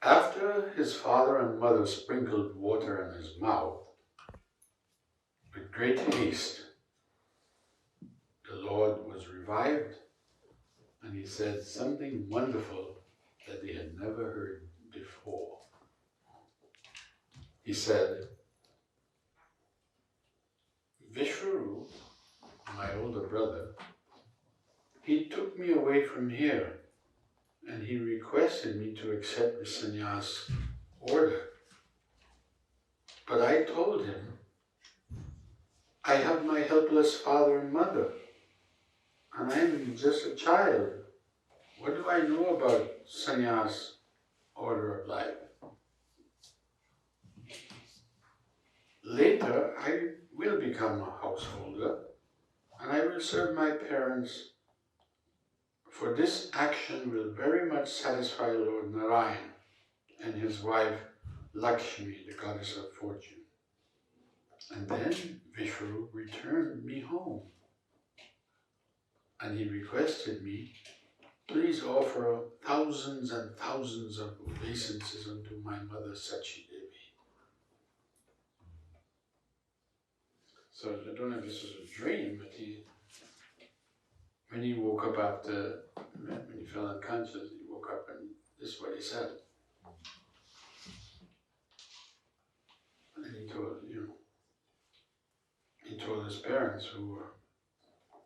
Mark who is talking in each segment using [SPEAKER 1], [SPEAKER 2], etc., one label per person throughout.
[SPEAKER 1] After his father and mother sprinkled water in his mouth, with great haste, the Lord was revived, and he said something wonderful that they had never heard before. He said, Vishvaru, my older brother, he took me away from here and he requested me to accept the sannyas order. But I told him, I have my helpless father and mother, and I am just a child. What do I know about sannyas order of life? Later, I will become a householder, and I will serve my parents, for this action will very much satisfy Lord Narayan and his wife Lakshmi, the goddess of fortune. And then Vishnu returned me home, and he requested me, please offer thousands and thousands of obeisances unto my mother Sachi Devi. So I don't know if this was a dream, but when he woke up after, when he fell unconscious, he woke up and this is what he said. And he told, he told his parents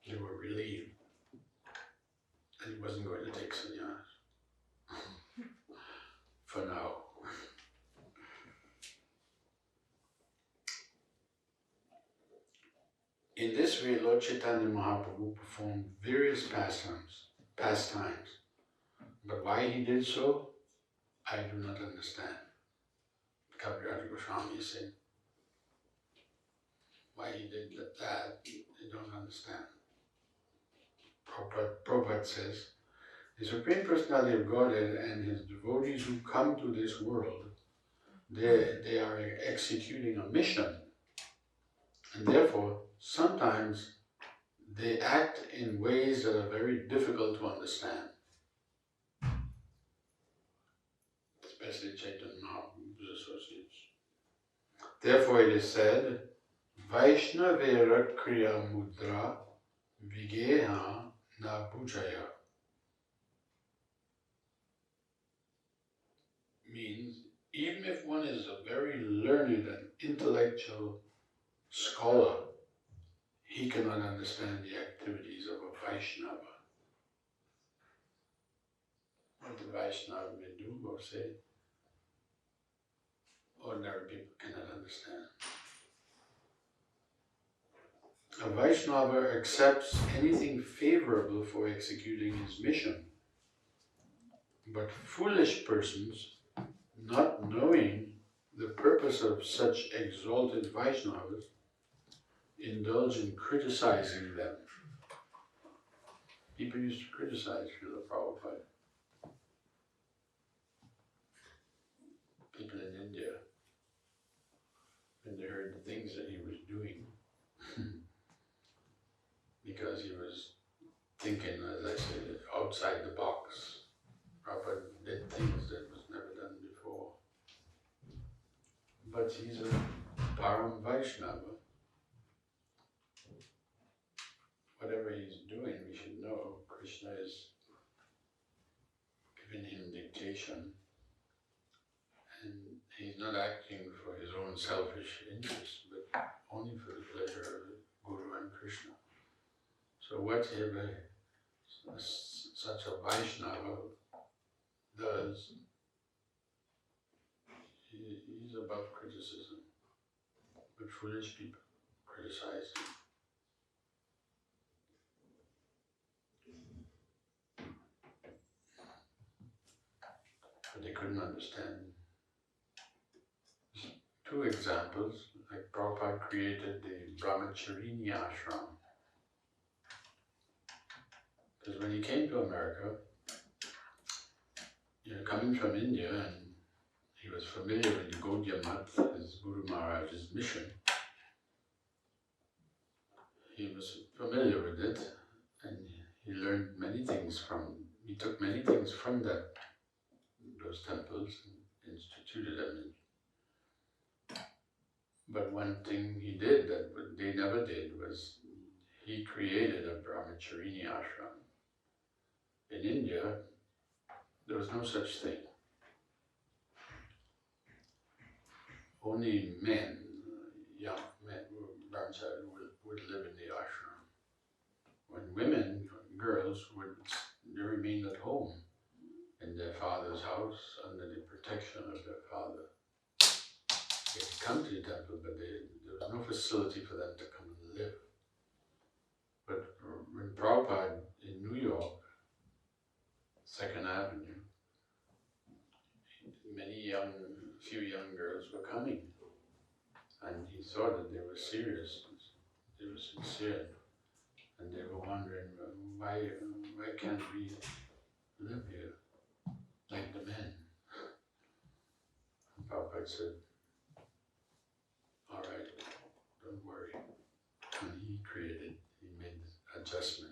[SPEAKER 1] they were relieved that he wasn't going to take sannyas for now. In this way, Lord Chaitanya Mahaprabhu performed various pastimes. But why he did so, I do not understand. Kaviraj Goswami said, why he did that, I don't understand. Prabhupada says, the Supreme Personality of Godhead and his devotees who come to this world, they are executing a mission. And therefore, sometimes they act in ways that are very difficult to understand. Especially Chaitanya Mahaprabhu's associates. Therefore it is said, Vaishnavera Kriya Mudra Vigeha Na Bhujaya. Means, even if one is a very learned and intellectual scholar, he cannot understand the activities of a Vaishnava. What the Vaishnava may do or say, ordinary people cannot understand. A Vaishnava accepts anything favorable for executing his mission, but foolish persons, not knowing the purpose of such exalted Vaishnavas, indulge in criticizing them. People used to criticize Srila Prabhupada. People in India, when they heard the things that he was doing, because he was thinking, as I said, outside the box. Prabhupada did things that was never done before. But he's a Param Vaishnava. Whatever he's doing, we should know Krishna is giving him dictation, and he's not acting for his own selfish interests, but only for the pleasure of Guru and Krishna. So whatever such a Vaishnava does, he's above criticism, but foolish people criticize him. But they couldn't understand. Two examples, like Prabhupada created the Brahmacharini ashram. Because when he came to America, coming from India, and he was familiar with the Gaudiya Math, his Guru Maharaj's mission. He was familiar with it, and he learned many things he took many things from those temples, instituted them. But one thing he did that they never did was he created a brahmacharini ashram. In India, there was no such thing. Only men, young men, brahmachari would live in the ashram. When women, girls, they remained at home in their father's house under the protection of their father. They could come to the temple, but there was no facility for them to come and live. But when Prabhupada in New York, 2nd Avenue, few young girls were coming, and he saw that they were serious, they were sincere, and they were wondering, why can't we live here like the men? And Prabhupada said, all right, don't worry. And he made adjustment.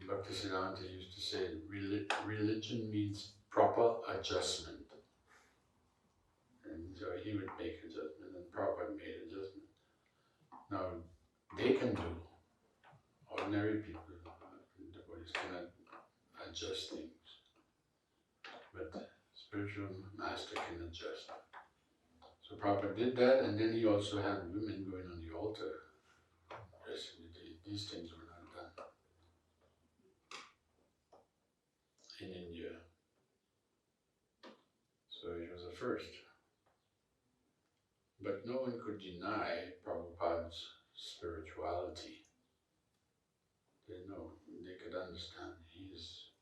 [SPEAKER 1] Bhaktisiddhanta used to say, religion means proper adjustment. And so he would make adjustment, and Prabhupada made adjustment. Now, they can do, ordinary people, devotees cannot adjust things, but spiritual master can adjust. So Prabhupada did that, and then he also had women going on the altar. Yes, these things were not done in India. So it was a first. But no one could deny Prabhupada's spirituality. They could understand he's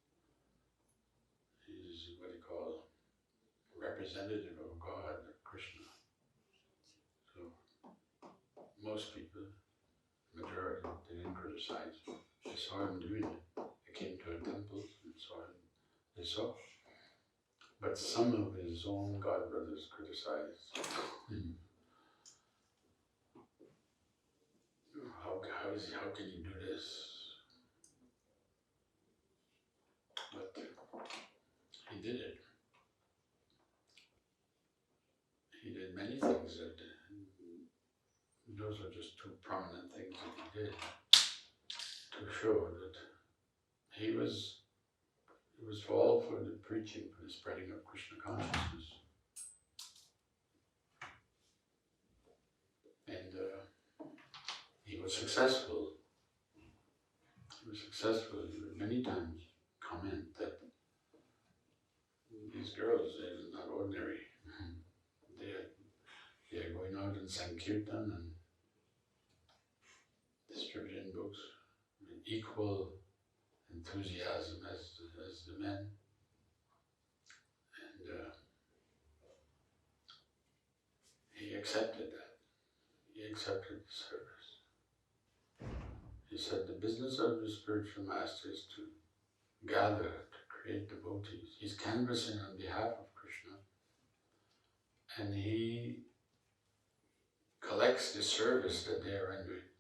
[SPEAKER 1] what you call representative of God, of Krishna. So most people, majority, they didn't criticize. They saw him doing it. They came to a temple and saw him. They saw. But some of his own god brothers criticized him. How can you do this? But he did it. He did many things that, those are just two prominent things that he did to show that he was all for the preaching, for the spreading of Krishna consciousness. And he was successful. He would many times comment that these girls, they're not ordinary. They are going out and Sankirtan and distributing books with equal enthusiasm as the men. And he accepted that. He accepted the service. He said the business of the spiritual master is to gather, to create devotees. He's canvassing on behalf of Krishna, and he collects the service that they are rendering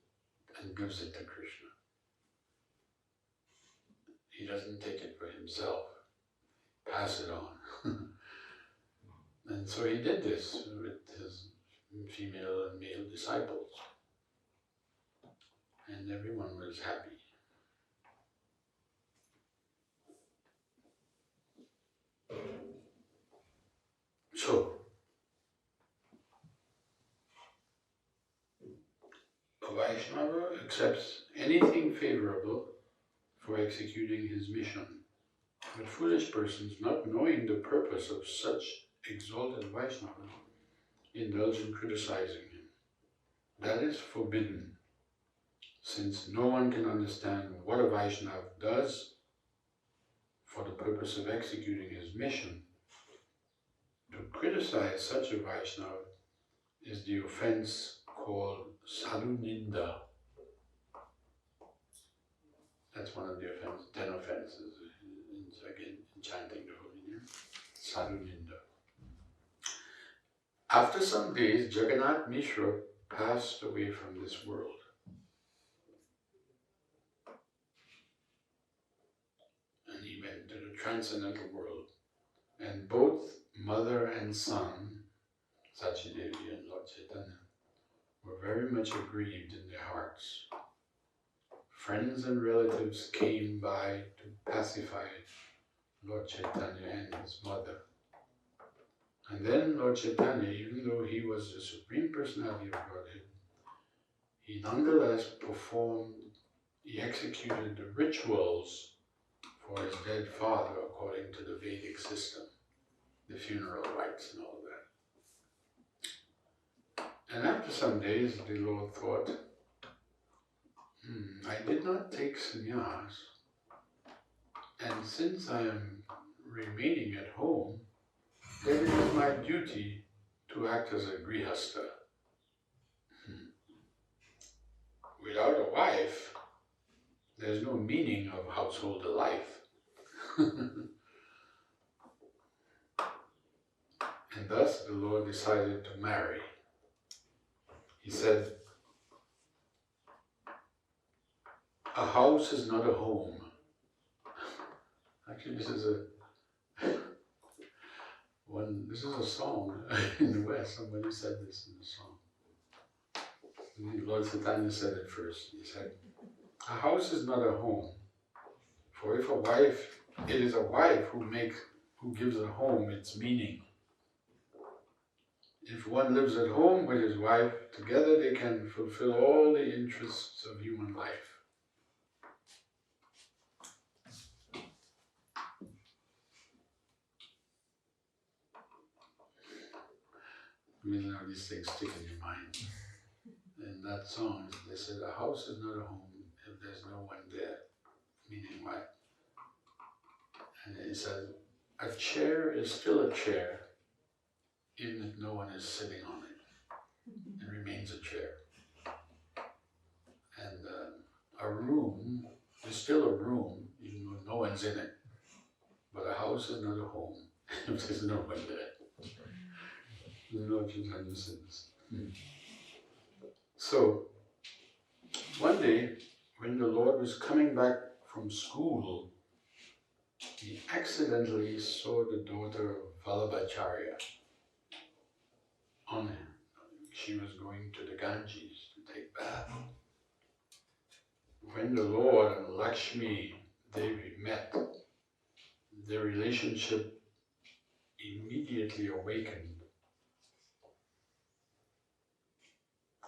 [SPEAKER 1] and gives it to Krishna. He doesn't take it for himself, pass it on. And so he did this with his female and male disciples. And everyone was happy. So, a Vaishnava accepts anything favorable for executing his mission. But foolish persons, not knowing the purpose of such exalted Vaishnavas, indulge in criticizing him. That is forbidden, since no one can understand what a Vaishnava does for the purpose of executing his mission. To criticize such a Vaishnava is the offense called sadhu ninda. That's one of the 10 offenses in chanting the holy name. Sadhu ninda. After some days, Jagannath Mishra passed away from this world. And he went into the transcendental world. And both mother and son, Sachi Devi and Lord Chaitanya, were very much aggrieved in their hearts. Friends and relatives came by to pacify Lord Chaitanya and his mother. And then Lord Chaitanya, even though he was the Supreme Personality of Godhead, he nonetheless he executed the rituals for his dead father according to the Vedic system, the funeral rites and all that. And after some days, the Lord thought, I did not take sannyas, and since I am remaining at home, then it is my duty to act as a grihastha. Without a wife, there's no meaning of household life. And thus the Lord decided to marry. He said, a house is not a home. Actually, this is a song in the West. Somebody said this in the song. Lord Caitanya said it first. He said, a house is not a home. For if it is a wife who gives a home its meaning. If one lives at home with his wife, together they can fulfill all the interests of human life. I mean, how these things stick in your mind. In that song, they said, a house is not a home if there's no one there. Meaning what? And he said, a chair is still a chair, even if no one is sitting on it. It remains a chair. And a room is still a room, even though no one's in it. But a house is not a home if there's no one there. You know what you understand this. So, one day, when the Lord was coming back from school, he accidentally saw the daughter of Vallabhacharya on him. She was going to the Ganges to take bath. When the Lord and Lakshmi Devi met, their relationship immediately awakened,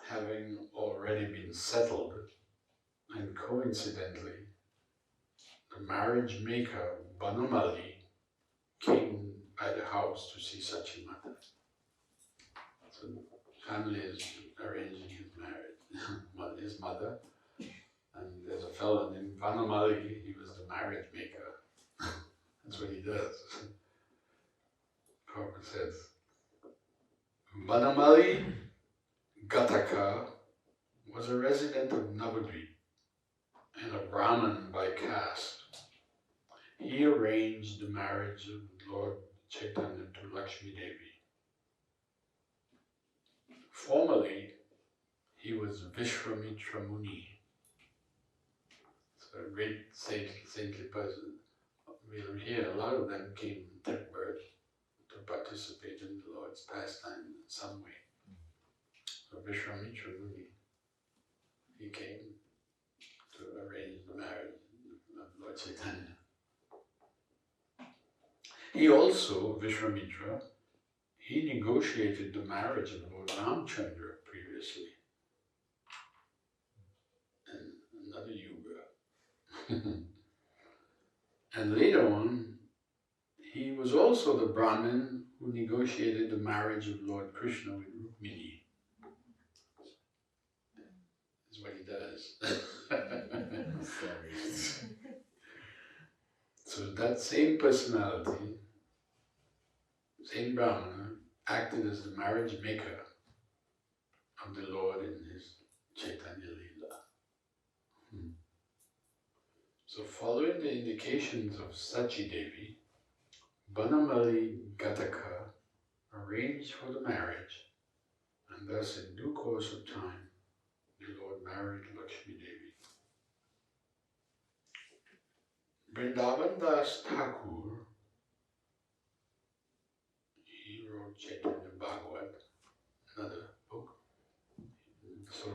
[SPEAKER 1] having already been settled, and coincidentally, the marriage maker, Banamali, came by the house to see Sachimata. So the family is arranging his marriage, his mother, and there's a fellow named Banamali, he was the marriage maker. That's what he does. Prabhupada says, Banamali Gataka was a resident of Navadvip and a Brahmin by caste. He arranged the marriage of Lord Chaitanya to Lakshmi Devi. Formerly, he was Vishwamitra Muni. So a great saintly person. We'll hear a lot of them came in took birth to participate in the Lord's pastime in some way. So Vishwamitra Muni, he came to arrange the marriage of Lord Chaitanya. He also, Vishwamitra, he negotiated the marriage of Lord Ramchandra previously. And another yuga. And later on, he was also the Brahmin who negotiated the marriage of Lord Krishna with Rukmini. That's what he does. So that same personality, same Brahmana, acted as the marriage maker of the Lord in his Caitanya lila. So following the indications of Sachi Devi, Banamali Gataka arranged for the marriage, and thus in due course of time, the Lord married Lakshmi Devi. Vrindavan Das Thakur, he wrote Chaitanya Bhagavat, another book. So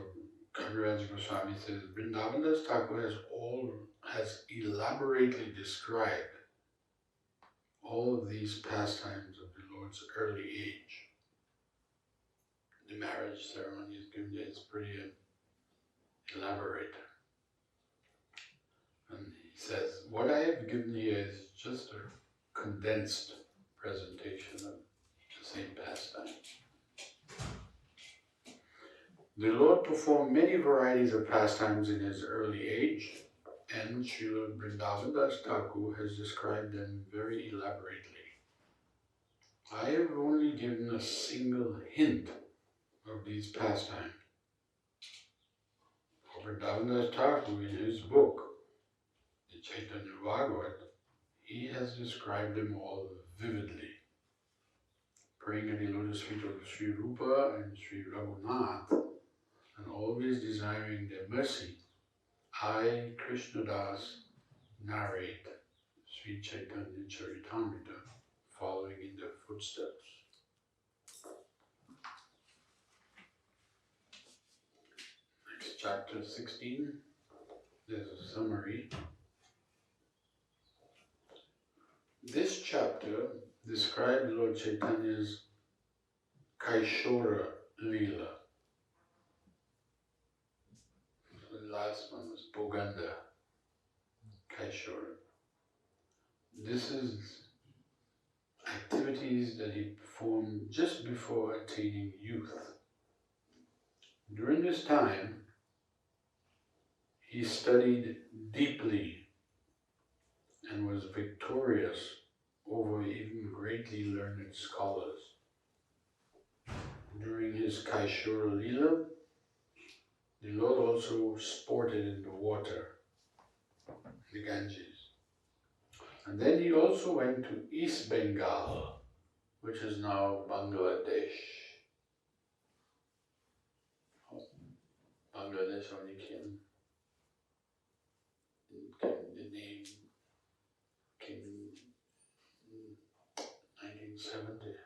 [SPEAKER 1] Kaviraj Goswami says Vrindavan Das Thakur has elaborately described all of these pastimes of the Lord's early age. The marriage ceremony is given, it's pretty elaborate. And he says, what I have given here is just a condensed presentation of the same pastime. The Lord performed many varieties of pastimes in his early age, and Srila Vrindavan Das Thakur has described them very elaborately. I have only given a single hint of these pastimes. Vrindavan Das Thakur, in his book, the Chaitanya Bhagavat, he has described them all vividly. Praying at the lotus feet of Sri Rupa and Sri Raghunath, and always desiring their mercy, I, Krishnadas, narrate Sri Caitanya Caritamrita, following in their footsteps. Next, chapter 16, there's a summary. This chapter describes Lord Chaitanya's Kaishora lila. The last one was Boganda, Kaishora. This is activities that he performed just before attaining youth. During this time, he studied deeply and was victorious over even greatly learned scholars. During his Kaishora lila, the Lord also sported in the water, the Ganges. And then he also went to East Bengal, which is now Bangladesh. Bangladesh only the name came in 1970.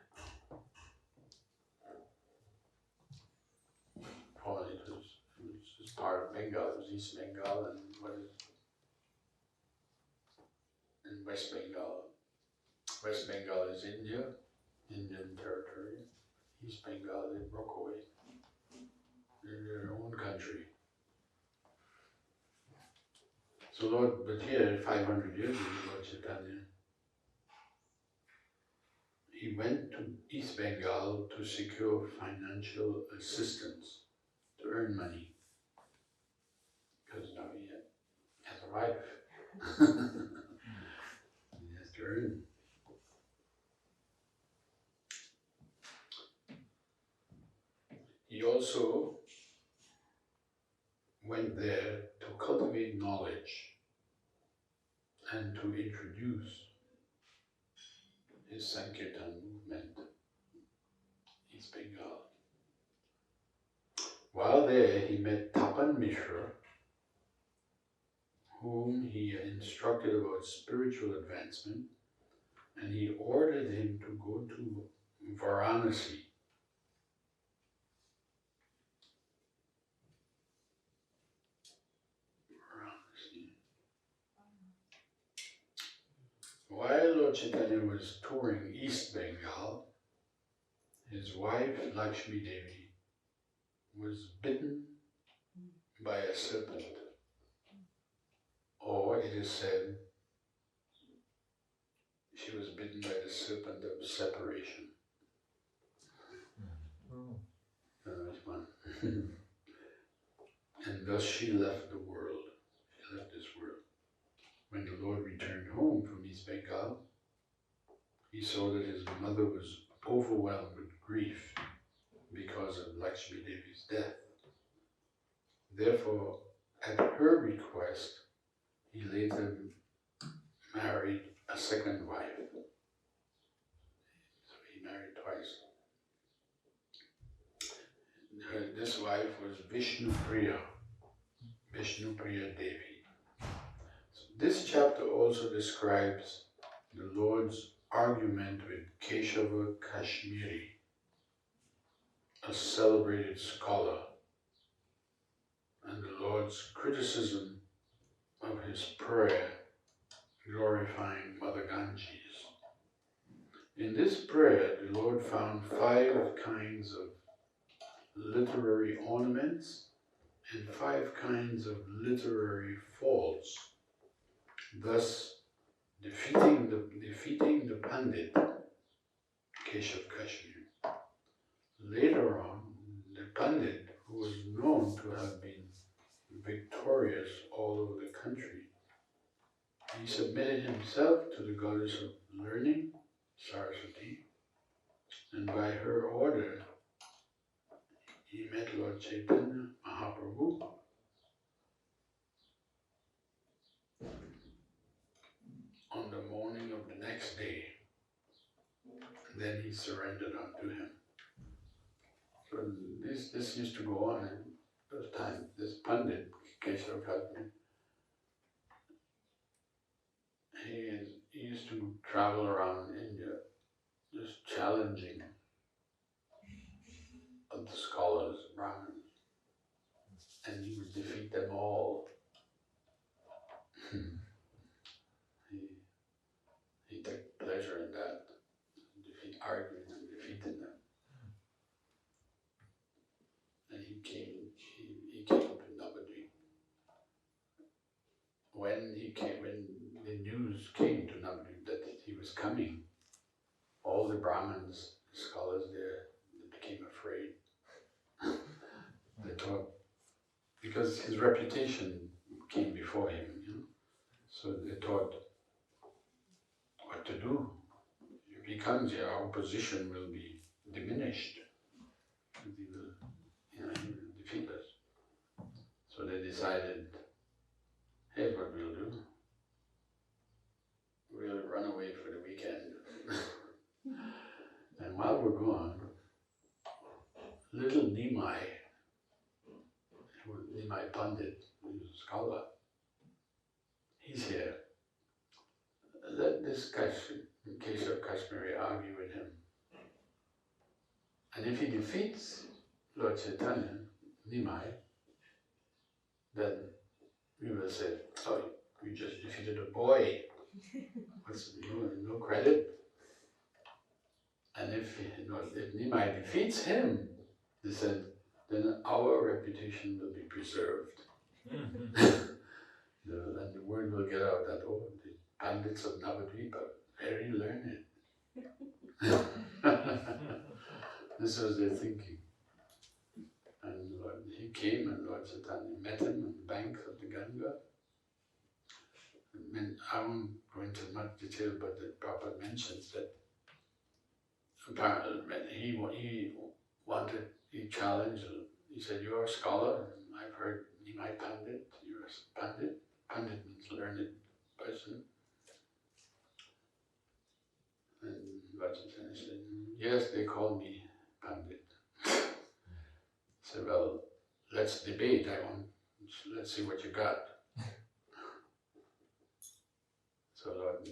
[SPEAKER 1] Probably it was just part of Bengal, it was East Bengal and West Bengal. West Bengal is India, Indian territory. East Bengal they broke away. They're their own country. So Lord, but here, 500 years ago, Lord Chaitanya, he went to East Bengal to secure financial assistance, to earn money. Because now he has a wife. He has to earn. He also went there to cultivate knowledge and to introduce his Sankirtan movement, East Bengal. While there, he met Tapan Mishra, whom he instructed about spiritual advancement, and he ordered him to go to Varanasi. While Lord Chaitanya was touring East Bengal, his wife Lakshmi Devi was bitten by a serpent, or it is said she was bitten by the serpent of separation. Which one? And thus she left the world. She left this world. When the Lord returned home from East Bengal, he saw that his mother was overwhelmed with grief because of Lakshmi Devi's death. Therefore, at her request, he later married a second wife. So he married twice. This wife was Vishnu Priya Devi. This chapter also describes the Lord's argument with Keshava Kashmiri, a celebrated scholar, and the Lord's criticism of his prayer glorifying Mother Ganges. In this prayer, the Lord found 5 kinds of literary ornaments and 5 kinds of literary faults, thus defeating the Pandit, Keshav Kashmir. Later on, the Pandit, who was known to have been victorious all over the country, he submitted himself to the goddess of learning, Saraswati, and by her order, he met Lord Chaitanya Mahaprabhu on the morning of the next day. Then he surrendered unto him. So this used to go on in those times. This Pandit, Keshav Kashmir, he used to travel around India just challenging the scholars, Brahmins, and he would defeat them all. He took pleasure in that, arguing and defeating them. And he came to Navadvip. When the news came to Navadvip that he was coming, all the Brahmins, scholars there, they became afraid. They thought, because his reputation came before him, so they thought what to do. If he comes here, our position will be diminished. He will defeat us. So they decided, here's what we'll do. We'll run away for the weekend. And while we're gone, little Nimai Pandit, who's a scholar, he's here. Let this Keshav Kashmiri argue with him. And if he defeats Lord Chaitanya, Nimai, then we will say, oh, you just defeated a boy. What's no credit? And if Nimai defeats him, they said, then our reputation will be preserved. And the word will get out that, oh, the Pandits of Navadvip are very learned. This was their thinking. And he came and Lord Chaitanya met him on the banks of the Ganga. I won't go into much detail, but the Prabhupada mentions that apparently he challenged, he said, you're a scholar, I've heard Nimai Pandit, you're a Pandit. Pandit means learned person. And Lord Chaitanya said, yes, they call me Pandit. He said, well, let's debate, let's see what you got. So Lord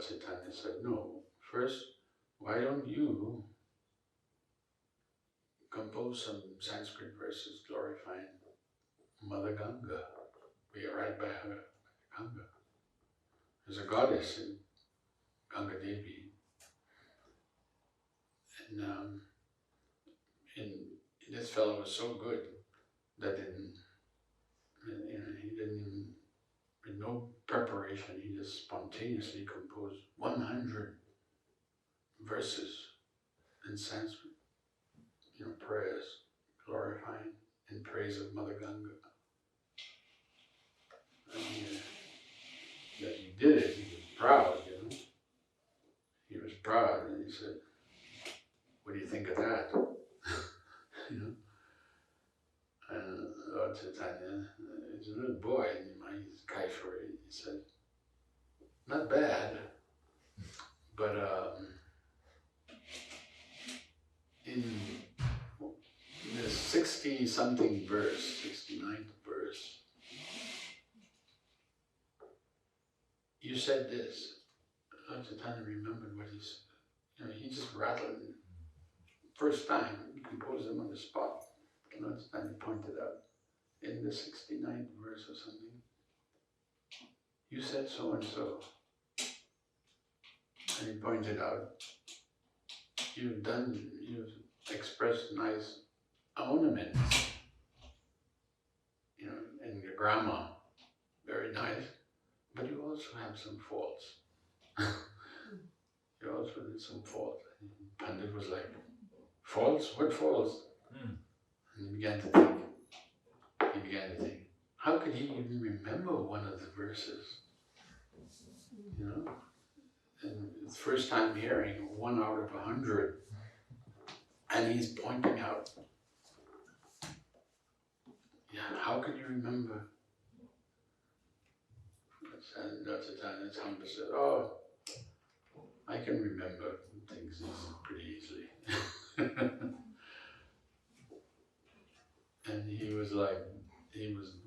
[SPEAKER 1] Chaitanya said, no, first, why don't you compose some Sanskrit verses glorifying Mother Ganga? We are right by her, Ganga. There's a goddess in Ganga Devi. And this fellow was so good that he didn't even, with no preparation, he just spontaneously composed 100 verses in Sanskrit, prayers glorifying in praise of Mother Ganga. And that he did it, he was proud, He was proud, and he said, what do you think of that? And Lord Chaitanya, he's a little boy, he's Kaishwari, he said, not bad, but in the 60-something verse, 69th verse, said this. Lord Chaitanya remembered what he said. You know, he just rattled. First time, he composed them on the spot. Lord Chaitanya pointed out in the 69th verse or something. You said so and so. And he pointed out, you've expressed nice ornaments, you know, in your grammar, very nice, but you also have some faults. You also did some faults. And Pandit was like, faults? What faults? And he began to think, how could he even remember one of the verses? You know? And it's first time hearing 1 out of 100. And he's pointing out, yeah, how could you remember? And Dr. Tanya said, oh, I can remember things pretty easily. And he was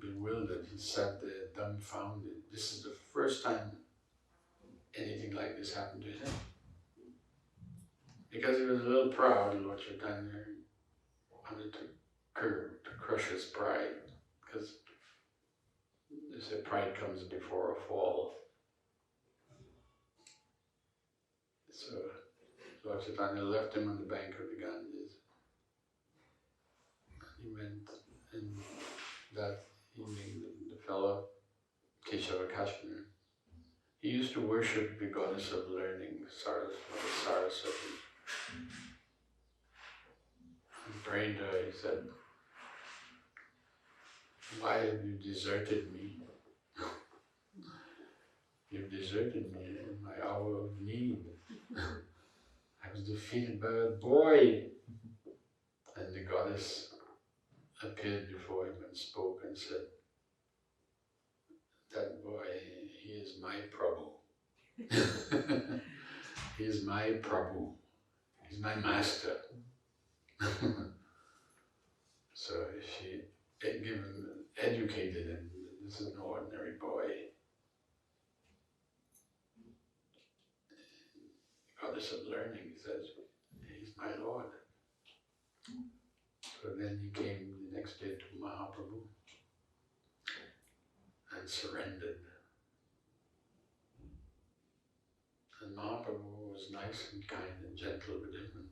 [SPEAKER 1] bewildered. He sat there dumbfounded. This is the first time anything like this happened to him. Because he was a little proud, Lord Chaitanya wanted to crush his pride. Because they say pride comes before a fall. So Lord Chaitanya left him on the bank of the Ganges. He went, and that evening the fellow, Keshava Kashmir, he used to worship the goddess of learning, Saraswati. And praying to her, he said, why have you deserted me? You've deserted me in my hour of need. I was defeated by a boy. And the goddess appeared before him and spoke and said, that boy, he is my prabhu. He is my prabhu. He's my master. So she educated him. This is an ordinary boy. Goddess of learning says, he's my Lord. So then he came the next day to Mahaprabhu and surrendered. And Mahaprabhu was nice and kind and gentle with him and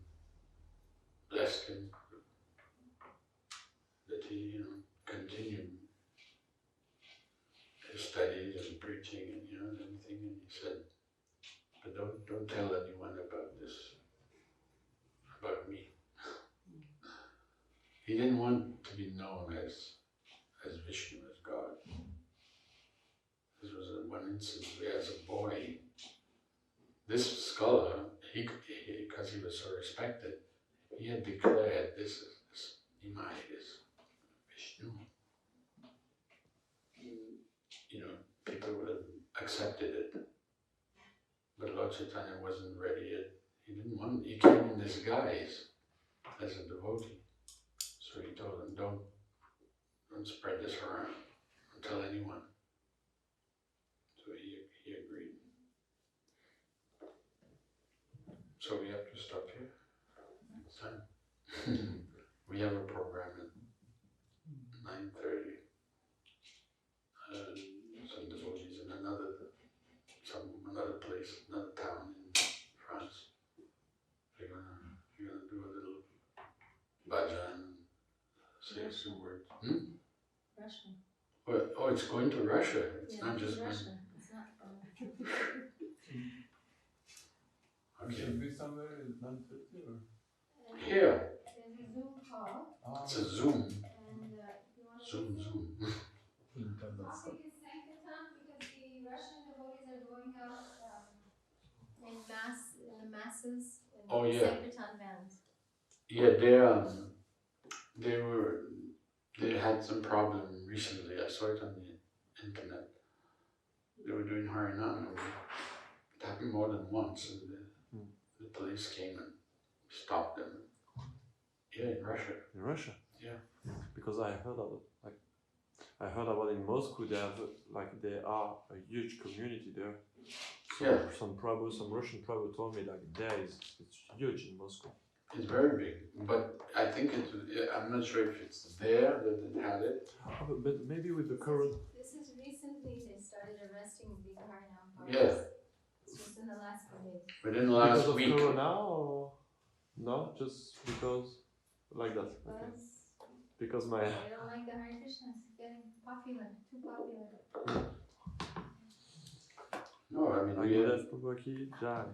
[SPEAKER 1] blessed him that he, continued his studies and preaching and everything. And he said, but don't tell anyone about this, about me. He didn't want to be known as Vishnu, as God. This was one instance where, as a boy, this scholar, because he was so respected, he had declared this Nimai is Vishnu. People would have accepted it. But Lord Chaitanya wasn't ready yet. He came in disguise as a devotee. So he told him, don't spread this around, don't tell anyone. So he agreed. So we have to stop here next time. We have a program at 9:30. Some devotees in another place, another town in France. You're gonna do a little bhajan, say a few words.
[SPEAKER 2] Russia.
[SPEAKER 1] Oh, it's going to Russia. It's not just
[SPEAKER 2] Russia. It's not.
[SPEAKER 1] Okay.
[SPEAKER 3] Should be somewhere in 9:30 or?
[SPEAKER 1] Here.
[SPEAKER 2] There's a Zoom call.
[SPEAKER 1] It's a Zoom.
[SPEAKER 2] And if you want to
[SPEAKER 1] Zoom.
[SPEAKER 3] Internet
[SPEAKER 2] I
[SPEAKER 3] stuff.
[SPEAKER 2] think it's Sankirtan because the Russian devotees are going out in the masses in
[SPEAKER 1] Oh, yeah.
[SPEAKER 2] Sankirtan bands.
[SPEAKER 1] Yeah, they had some problem recently. I saw it on the internet. They were doing Harinam. It happened more than once, and the police came and stopped them. Yeah, in Russia.
[SPEAKER 4] In Russia?
[SPEAKER 1] Yeah.
[SPEAKER 4] Because I heard of it. Like, I heard about in Moscow they have they are a huge community there.
[SPEAKER 1] Yeah.
[SPEAKER 4] Some prabhu, some Russian prabhu told me it's huge in Moscow.
[SPEAKER 1] It's very big, but I think I'm not sure if it's there that it had it.
[SPEAKER 4] But maybe with the current.
[SPEAKER 2] This is recently they started arresting Bihar now.
[SPEAKER 1] Yeah.
[SPEAKER 2] It's just in the last few days.
[SPEAKER 1] Within the last
[SPEAKER 4] because
[SPEAKER 1] week.
[SPEAKER 4] Of Corona or no? Just because like that. Okay. Because my.
[SPEAKER 2] They don't like the Hare Krishna. It's getting popular, too popular.
[SPEAKER 1] No, I mean
[SPEAKER 4] Agnidev Prabhu ki jai.